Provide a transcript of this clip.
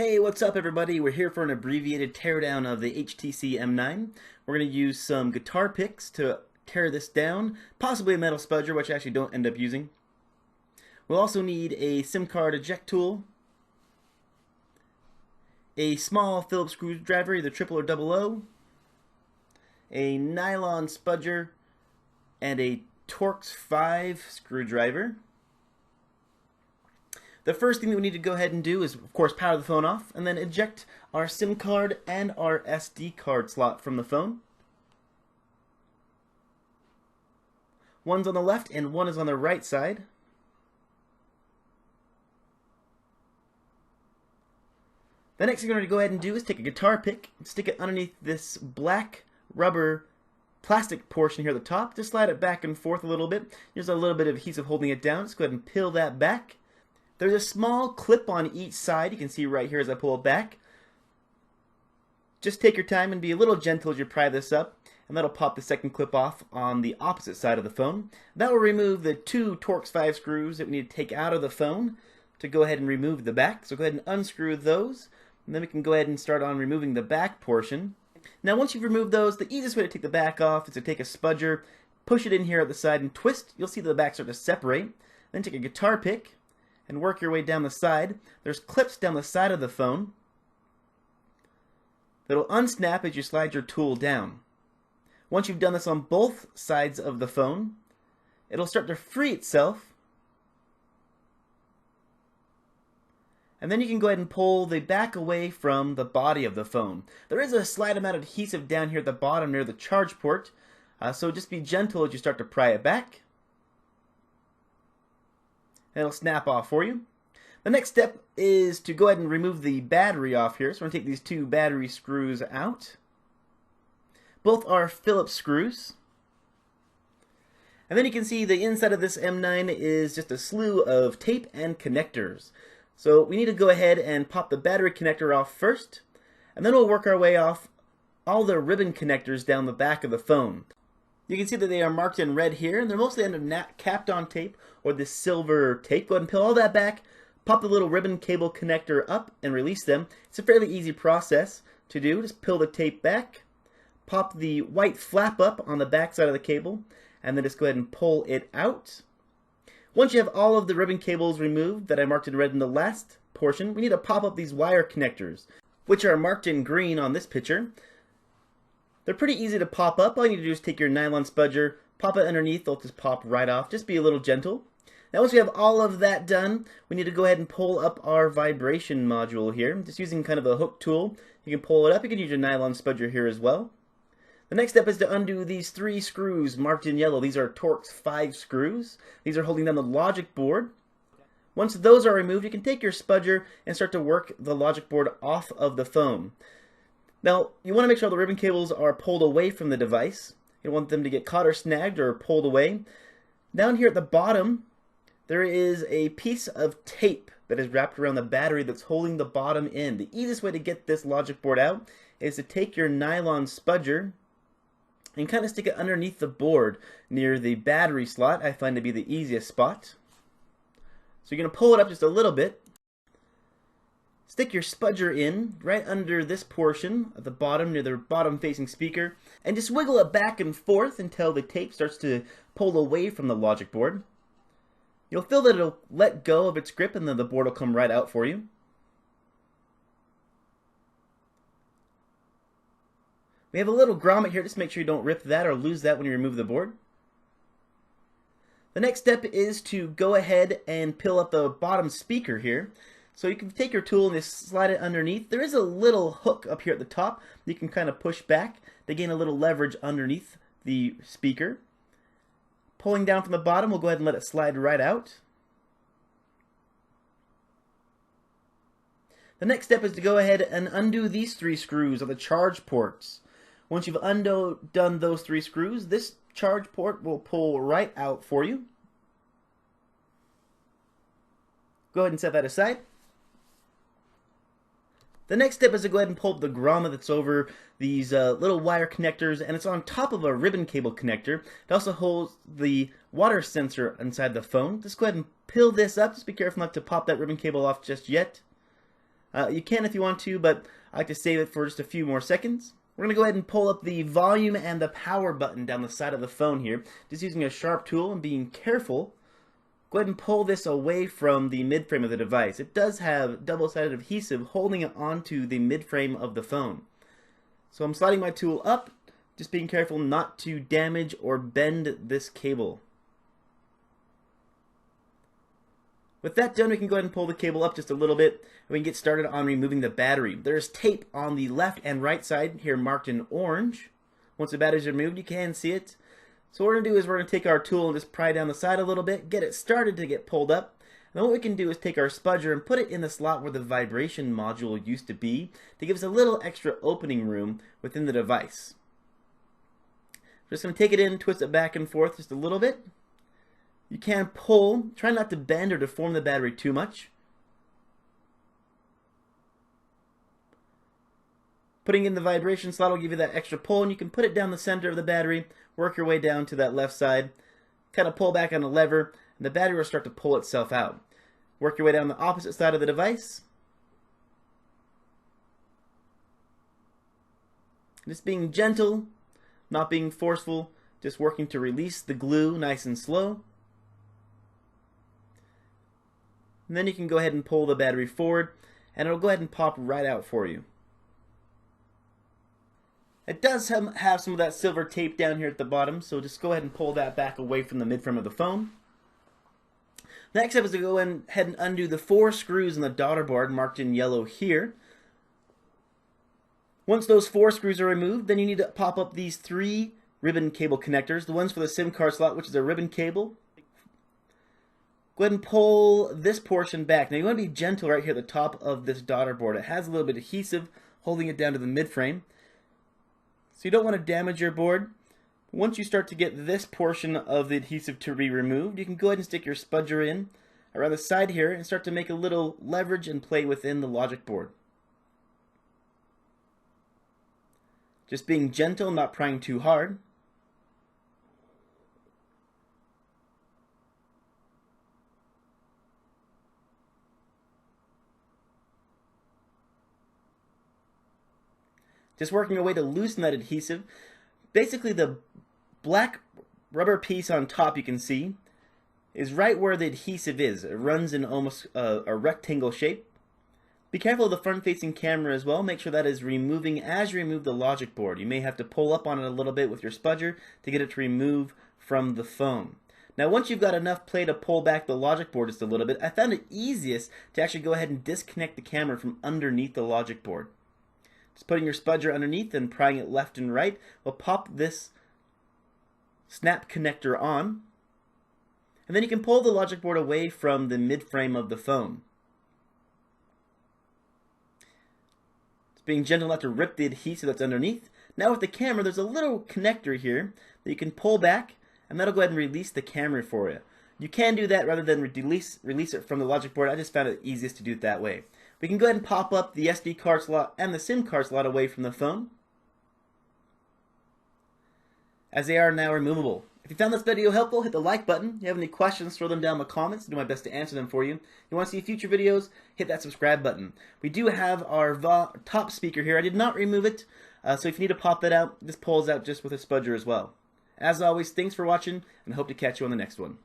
Hey, what's up everybody? We're here for an abbreviated teardown of the HTC M9. We're going to use some guitar picks to tear this down, possibly a metal spudger, which I actually don't end up using. We'll also need a SIM card eject tool, a small Phillips screwdriver, either triple or double O, a nylon spudger, and a Torx 5 screwdriver. The first thing that we need to go ahead and do is, of course, power the phone off, and then eject our SIM card and our SD card slot from the phone. One's on the left and one is on the right side. The next thing we're going to go ahead and do is take a guitar pick and stick it underneath this black rubber plastic portion here at the top. Just slide it back and forth a little bit. There's a little bit of adhesive holding it down. Let's go ahead and peel that back. There's a small clip on each side. You can see right here as I pull it back. Just take your time and be a little gentle as you pry this up, and that'll pop the second clip off on the opposite side of the phone. That will remove the two Torx 5 screws that we need to take out of the phone to go ahead and remove the back. So go ahead and unscrew those, and then we can go ahead and start on removing the back portion. Now once you've removed those, the easiest way to take the back off is to take a spudger, push it in here at the side and twist. You'll see the back start to separate. Then take a guitar pick and work your way down the side. There's clips down the side of the phone that'll unsnap as you slide your tool down. Once you've done this on both sides of the phone, it'll start to free itself, and then you can go ahead and pull the back away from the body of the phone. There is a slight amount of adhesive down here at the bottom near the charge port, so just be gentle as you start to pry it back. It'll snap off for you. The next step is to go ahead and remove the battery off here. So we're going to take these two battery screws out. Both are Phillips screws. And then you can see the inside of this M9 is just a slew of tape and connectors. So we need to go ahead and pop the battery connector off first, and then we'll work our way off all the ribbon connectors down the back of the phone. You can see that they are marked in red here, and they're mostly under capped on tape or this silver tape. Go ahead and peel all that back, pop the little ribbon cable connector up, and release them. It's a fairly easy process to do. Just peel the tape back, pop the white flap up on the back side of the cable, and then just go ahead and pull it out. Once you have all of the ribbon cables removed that I marked in red in the last portion, we need to pop up these wire connectors, which are marked in green on this picture. They're pretty easy to pop up. All you need to do is take your nylon spudger, pop it underneath, they'll just pop right off. Just be a little gentle. Now once we have all of that done, we need to go ahead and pull up our vibration module here. Just using kind of a hook tool, you can pull it up. You can use your nylon spudger here as well. The next step is to undo these three screws marked in yellow. These are Torx 5 screws. These are holding down the logic board. Once those are removed, you can take your spudger and start to work the logic board off of the phone. Now, you want to make sure the ribbon cables are pulled away from the device. You don't want them to get caught or snagged or pulled away. Down here at the bottom, there is a piece of tape that is wrapped around the battery that's holding the bottom in. The easiest way to get this logic board out is to take your nylon spudger and kind of stick it underneath the board near the battery slot. I find to be the easiest spot. So you're going to pull it up just a little bit. Stick your spudger in right under this portion at the bottom near the bottom facing speaker, and just wiggle it back and forth until the tape starts to pull away from the logic board. You'll feel that it'll let go of its grip, and then the board will come right out for you. We have a little grommet here. Just make sure you don't rip that or lose that when you remove the board. The next step is to go ahead and peel up the bottom speaker here. So you can take your tool and just slide it underneath. There is a little hook up here at the top you can kind of push back to gain a little leverage underneath the speaker. Pulling down from the bottom, we'll go ahead and let it slide right out. The next step is to go ahead and undo these three screws on the charge ports. Once you've undone those three screws, this charge port will pull right out for you. Go ahead and set that aside. The next step is to go ahead and pull up the grommet that's over these little wire connectors, and it's on top of a ribbon cable connector. It also holds the water sensor inside the phone. Just go ahead and peel this up. Just be careful not to pop that ribbon cable off just yet. You can if you want to, but I like to save it for just a few more seconds. We're going to go ahead and pull up the volume and the power button down the side of the phone here, just using a sharp tool and being careful. Go ahead and pull this away from the midframe of the device. It does have double-sided adhesive holding it onto the midframe of the phone. So I'm sliding my tool up, just being careful not to damage or bend this cable. With that done, we can go ahead and pull the cable up just a little bit, and we can get started on removing the battery. There's tape on the left and right side here marked in orange. Once the battery's removed, you can see it. So what we're going to do is we're going to take our tool and just pry down the side a little bit, get it started to get pulled up. And then what we can do is take our spudger and put it in the slot where the vibration module used to be to give us a little extra opening room within the device. We're just going to take it in, twist it back and forth just a little bit. You can pull, try not to bend or deform the battery too much. Putting in the vibration slot will give you that extra pull, and you can put it down the center of the battery, work your way down to that left side, kind of pull back on a lever, and the battery will start to pull itself out. Work your way down the opposite side of the device. Just being gentle, not being forceful, just working to release the glue nice and slow. And then you can go ahead and pull the battery forward, and it'll go ahead and pop right out for you. It does have some of that silver tape down here at the bottom, so just go ahead and pull that back away from the midframe of the phone. The next step is to go ahead and undo the 4 screws in the daughter board marked in yellow here. Once those 4 screws are removed, then you need to pop up these 3 ribbon cable connectors. The ones for the SIM card slot, which is a ribbon cable. Go ahead and pull this portion back. Now you want to be gentle right here at the top of this daughter board. It has a little bit of adhesive holding it down to the midframe. So you don't want to damage your board. Once you start to get this portion of the adhesive to be removed, you can go ahead and stick your spudger in around the side here and start to make a little leverage and play within the logic board. Just being gentle, not prying too hard. Just working a way to loosen that adhesive. Basically the black rubber piece on top you can see is right where the adhesive is. It runs in almost a rectangle shape. Be careful of the front-facing camera as well. Make sure that is removing as you remove the logic board. You may have to pull up on it a little bit with your spudger to get it to remove from the phone. Now once you've got enough play to pull back the logic board just a little bit, I found it easiest to actually go ahead and disconnect the camera from underneath the logic board. Just putting your spudger underneath and prying it left and right will pop this snap connector on. And then you can pull the logic board away from the midframe of the phone. Just being gentle not to rip the adhesive that's underneath. Now with the camera, there's a little connector here that you can pull back, and that'll go ahead and release the camera for you. You can do that rather than release it from the logic board. I just found it easiest to do it that way. We can go ahead and pop up the SD card slot and the SIM card slot away from the phone, as they are now removable. If you found this video helpful, hit the like button. If you have any questions, throw them down in the comments. I'll do my best to answer them for you. If you want to see future videos, hit that subscribe button. We do have our top speaker here. I did not remove it, so if you need to pop that out, this pulls out just with a spudger as well. As always, thanks for watching, and I hope to catch you on the next one.